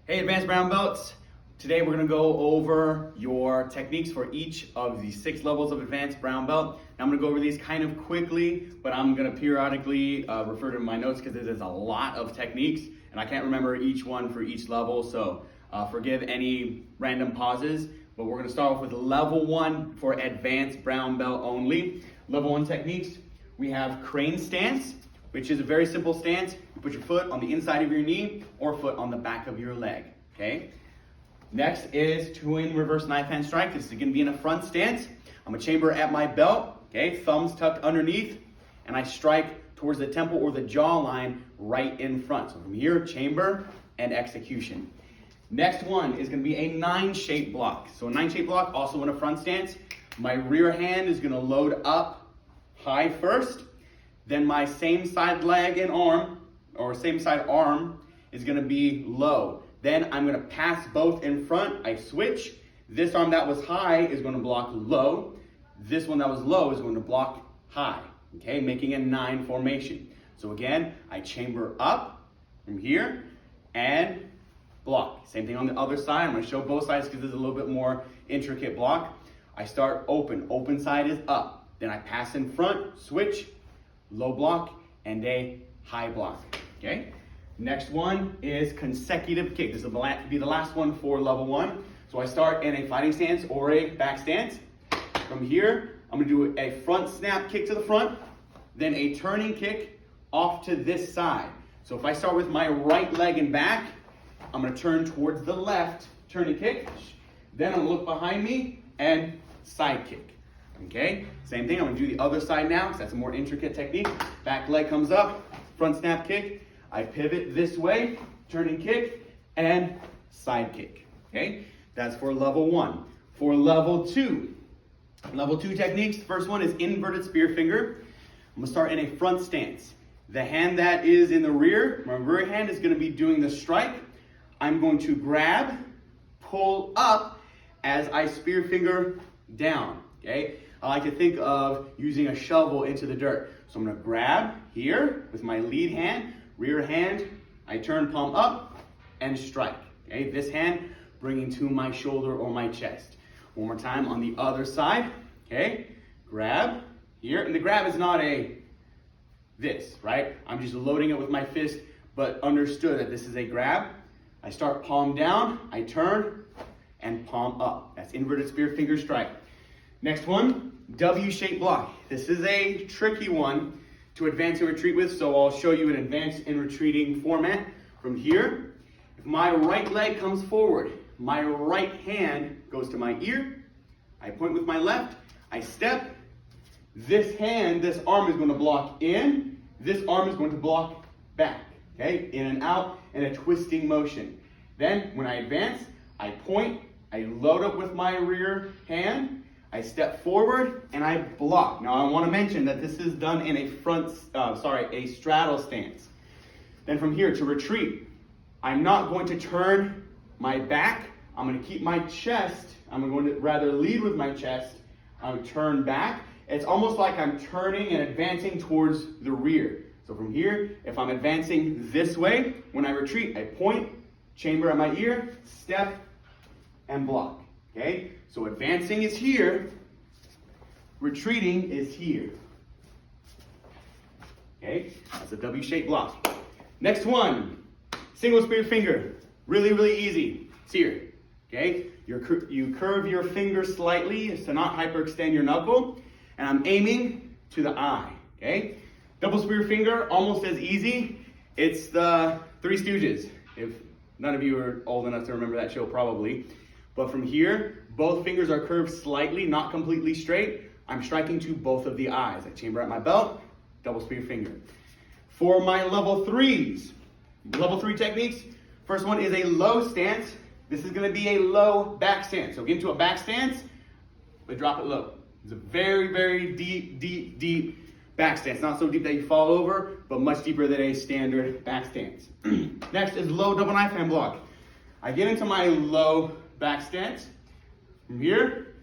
Hey advanced brown belts, today we're going to go over your techniques for each of the 6 levels of advanced brown belt. Now I'm going to go over these kind of quickly, but I'm going to periodically refer to my notes because there's a lot of techniques and I can't remember each one for each level, so forgive any random pauses. But we're going to start off with level 1 for advanced brown belt only. Level 1 techniques, we have crane stance, which is a very simple stance. You put your foot on the inside of your knee or foot on the back of your leg, okay? Next is twin reverse knife hand strike. This is gonna be in a front stance. I'm gonna chamber at my belt, okay? Thumbs tucked underneath, and I strike towards the temple or the jawline right in front. So from here, chamber and execution. Next one is gonna be a 9-shape block. So a 9-shape block, also in a front stance. My rear hand is gonna load up high first. Then my same side leg and arm, or same side arm, is gonna be low. Then I'm gonna pass both in front, I switch. This arm that was high is gonna block low. This one that was low is going to block high, okay? Making a 9 formation. So again, I chamber up from here and block. Same thing on the other side. I'm gonna show both sides because this is a little bit more intricate block. I start open side is up. Then I pass in front, switch, low block, and a high block, okay? Next one is consecutive kick. This will be the last one for level 1. So I start in a fighting stance or a back stance. From here, I'm gonna do a front snap kick to the front, then a turning kick off to this side. So if I start with my right leg and back, I'm gonna turn towards the left, turning kick. Then I'm gonna look behind me and side kick. Okay, same thing, I'm gonna do the other side now because that's a more intricate technique. Back leg comes up, front snap kick. I pivot this way, turning kick, and side kick. Okay, that's for level 1. For level 2 techniques, the first one is inverted spear finger. I'm gonna start in a front stance. The hand that is in the rear, my rear hand is gonna be doing the strike. I'm going to grab, pull up as I spear finger down, okay? I like to think of using a shovel into the dirt. So I'm gonna grab here with my lead hand, rear hand, I turn palm up and strike, okay? This hand bringing to my shoulder or my chest. One more time on the other side, okay? Grab here, and the grab is not this, right? I'm just loading it with my fist, but understood that this is a grab. I start palm down, I turn, and palm up. That's inverted spear finger strike. Next one, W-shaped block. This is a tricky one to advance and retreat with, so I'll show you an advance and retreating format. From here, if my right leg comes forward, my right hand goes to my ear, I point with my left, I step, this hand, this arm is going to block in, this arm is going to block back, okay? In and out in a twisting motion. Then, when I advance, I point, I load up with my rear hand, I step forward and I block. Now I want to mention that this is done in a straddle stance. Then from here to retreat, I'm not going to turn my back. I'm going to keep my chest. I'm going to rather lead with my chest. I'm going to turn back. It's almost like I'm turning and advancing towards the rear. So from here, if I'm advancing this way, when I retreat, I point, chamber at my ear, step, and block. Okay, so advancing is here, retreating is here. Okay, that's a W-shaped block. Next one, single spear finger. Really, really easy. It's here. Okay, you curve your finger slightly to not hyperextend your knuckle, and I'm aiming to the eye. Okay, double spear finger, almost as easy. It's the Three Stooges. If none of you are old enough to remember that show, probably. But from here, both fingers are curved slightly, not completely straight. I'm striking to both of the eyes. I chamber at my belt, double spear finger. For my level 3s, level 3 techniques, first one is a low stance. This is gonna be a low back stance. So get into a back stance, but drop it low. It's a very, very deep back stance. Not so deep that you fall over, but much deeper than a standard back stance. Next is low double knife hand block. I get into my low back stance. From here,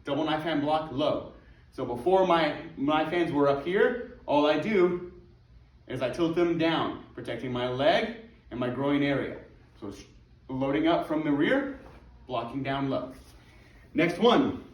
double knife hand block low. So before my knife hands were up here, all I do is I tilt them down, protecting my leg and my groin area. So loading up from the rear, blocking down low. Next one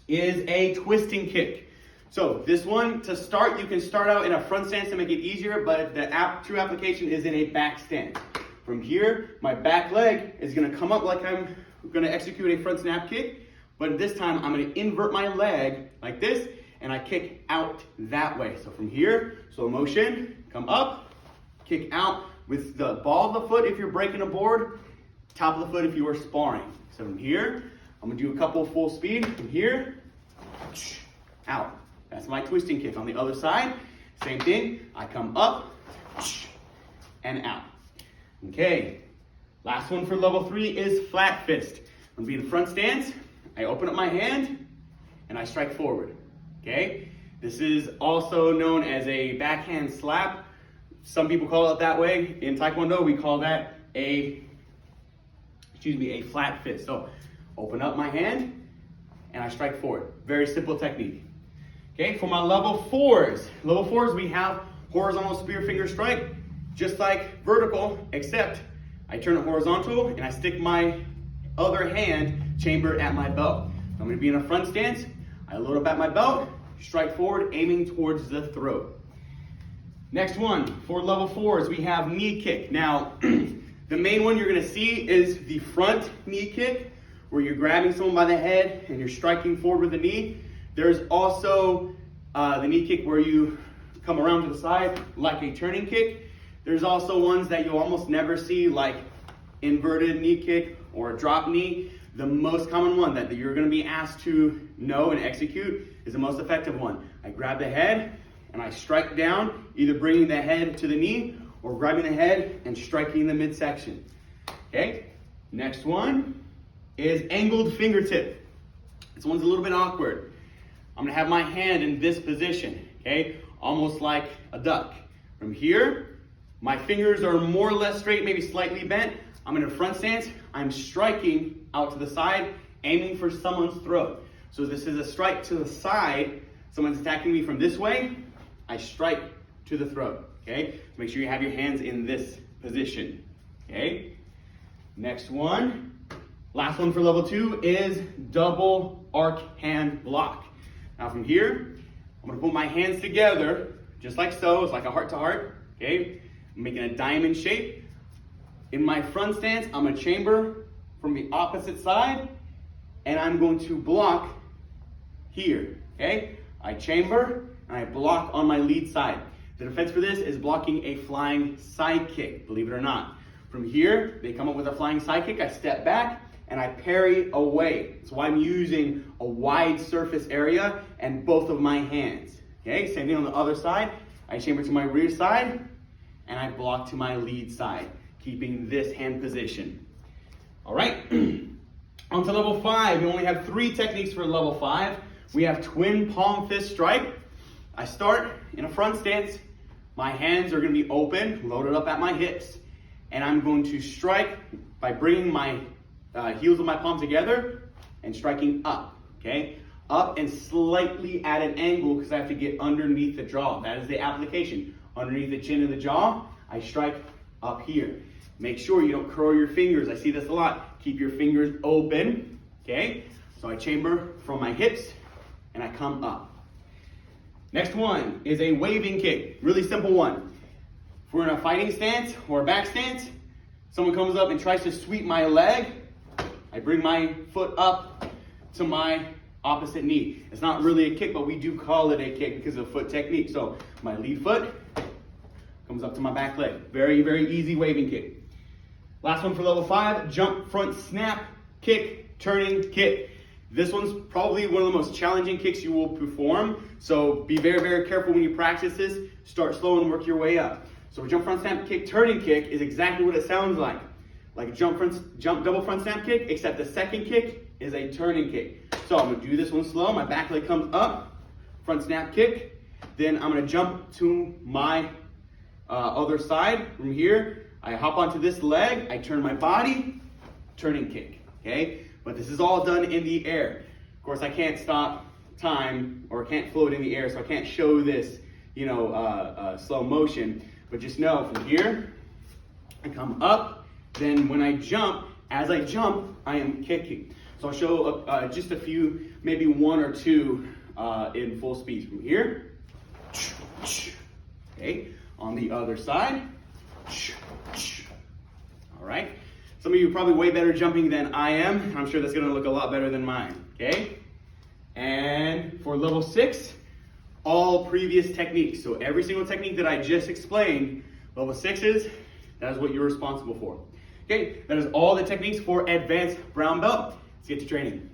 is a twisting kick. So this one, to start, you can start out in a front stance to make it easier, but the true application is in a back stance. From here, my back leg is gonna come up like I'm gonna execute a front snap kick, but this time I'm gonna invert my leg like this, and I kick out that way. So from here, slow motion, come up, kick out with the ball of the foot if you're breaking a board, top of the foot if you are sparring. So from here, I'm gonna do a couple full speed. From here, out. That's my twisting kick. On the other side, same thing. I come up and out. Okay, last one for level 3 is flat fist. I'm gonna be in the front stance. I open up my hand and I strike forward. Okay, this is also known as a backhand slap. Some people call it that way. In Taekwondo, we call that a flat fist. So open up my hand and I strike forward. Very simple technique. Okay, for my level 4s, we have horizontal spear finger strike, just like vertical, except I turn it horizontal and I stick my other hand chambered at my belt. I'm gonna be in a front stance, I load up at my belt, strike forward, aiming towards the throat. Next one, for level 4s, we have knee kick. Now, the main one you're gonna see is the front knee kick, where you're grabbing someone by the head and you're striking forward with the knee. There's also the knee kick where you come around to the side like a turning kick. There's also ones that you'll almost never see, like inverted knee kick or a drop knee. The most common one that you're gonna be asked to know and execute is the most effective one. I grab the head and I strike down, either bringing the head to the knee or grabbing the head and striking the midsection. Okay, next one is angled fingertip. This one's a little bit awkward. I'm gonna have my hand in this position, okay? Almost like a duck. From here, my fingers are more or less straight, maybe slightly bent. I'm in a front stance, I'm striking out to the side, aiming for someone's throat. So this is a strike to the side. Someone's attacking me from this way, I strike to the throat, okay? Make sure you have your hands in this position, okay? Next one, last one for level 2 is double arc hand block. Now from here, I'm gonna put my hands together, just like so. It's like a heart to heart, okay? I'm making a diamond shape. In my front stance, I'm gonna chamber from the opposite side, and I'm going to block here, okay? I chamber, and I block on my lead side. The defense for this is blocking a flying side kick, believe it or not. From here, they come up with a flying side kick, I step back, and I parry away. That's why I'm using a wide surface area and both of my hands. Okay, same thing on the other side. I chamber to my rear side and I block to my lead side, keeping this hand position. All right, on to level 5. We only have 3 techniques for level 5. We have twin palm fist strike. I start in a front stance. My hands are gonna be open, loaded up at my hips, and I'm going to strike by bringing my heels of my palm together and striking up, okay? Up and slightly at an angle because I have to get underneath the jaw. That is the application. Underneath the chin of the jaw, I strike up here. Make sure you don't curl your fingers. I see this a lot. Keep your fingers open, okay? So I chamber from my hips and I come up. Next one is a waving kick. Really simple one. If we're in a fighting stance or a back stance, someone comes up and tries to sweep my leg, I bring my foot up to my opposite knee. It's not really a kick, but we do call it a kick because of foot technique. So my lead foot comes up to my back leg. Very, very easy waving kick. Last one for level 5, jump front snap kick, turning kick. This one's probably one of the most challenging kicks you will perform. So be very, very careful when you practice this. Start slow and work your way up. So a jump front snap kick, turning kick is exactly what it sounds like. Like a jump double front snap kick, except the second kick is a turning kick. So I'm gonna do this one slow. My back leg comes up, front snap kick. Then I'm gonna jump to my other side. From here, I hop onto this leg, I turn my body, turning kick, okay? But this is all done in the air. Of course, I can't stop time or can't float in the air, so I can't show this, slow motion. But just know from here, I come up, then when I jump, as I jump, I am kicking. So I'll show just a few, maybe one or two in full speed. From here, okay, on the other side, all right. Some of you are probably way better jumping than I am. I'm sure that's gonna look a lot better than mine, okay? And for level 6, all previous techniques. So every single technique that I just explained, level 6s, that is what you're responsible for. Okay, that is all the techniques for advanced brown belt. Let's get to training.